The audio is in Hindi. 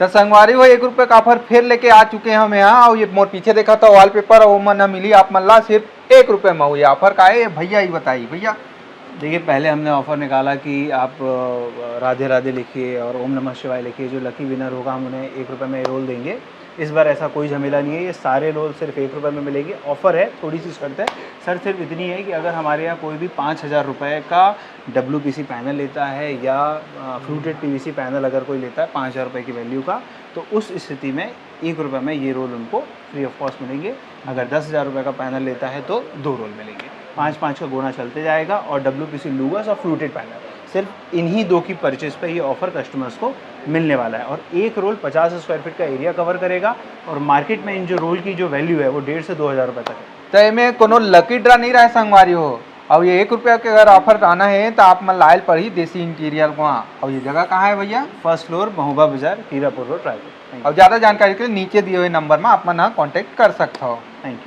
तो संगवारी हो 1 रुपये का ऑफर फिर लेके आ चुके हैं हम यहाँ। और ये मोर पीछे देखा था वॉलपेपर वो मन मिली आप मन ला सिर्फ 1 रुपये में। ये ऑफर का है भैया, ही बताइए भैया। देखिए, पहले हमने ऑफ़र निकाला कि आप राधे राधे लिखिए और ओम नमः शिवाय लिखिए, जो लकी विनर होगा हम उन्हें 1 रुपये में रोल देंगे। इस बार ऐसा कोई झमेला नहीं है, ये सारे रोल सिर्फ 1 रुपये में मिलेंगे। ऑफ़र है, थोड़ी सी शर्त है सर, सिर्फ इतनी है कि अगर हमारे यहाँ कोई भी 5,000 रुपये का WPC पैनल लेता है या फ्लूटेड PVC पैनल अगर कोई लेता है 5,000 रुपये की वैल्यू का, तो उस स्थिति में 1 रुपये में ये रोल उनको फ्री ऑफ कॉस्ट मिलेंगे। अगर 10,000 रुपये का पैनल लेता है तो 2 रोल मिलेंगे। 5-5 का गुणा चलते जाएगा। और WPC लूगस और फ्लूटेड पैनल, सिर्फ इन्हीं 2 की परचेज़ पे ये ऑफ़र कस्टमर्स को मिलने वाला है। और एक रोल 50 स्क्वायर फीट का एरिया कवर करेगा। और मार्केट में इन जो रोल की जो वैल्यू है वो 1,500 से 2,000 रुपये तक है। तो इनमें कोनो लकी ड्रा नहीं रहा संगवारी हो। और ये 1 रुपया के अगर ऑफर आना है तो आप मन लायल पड़ी देसी इंटीरियर को। और ये जगह कहाँ है भैया? फर्स्ट फ्लोर, महोबा बाजार, हीरापुर रोड, रायपुर। और ज़्यादा जानकारी के लिए नीचे दिए हुए नंबर में आप मन कॉन्टेक्ट कर सकते हो। Thank you.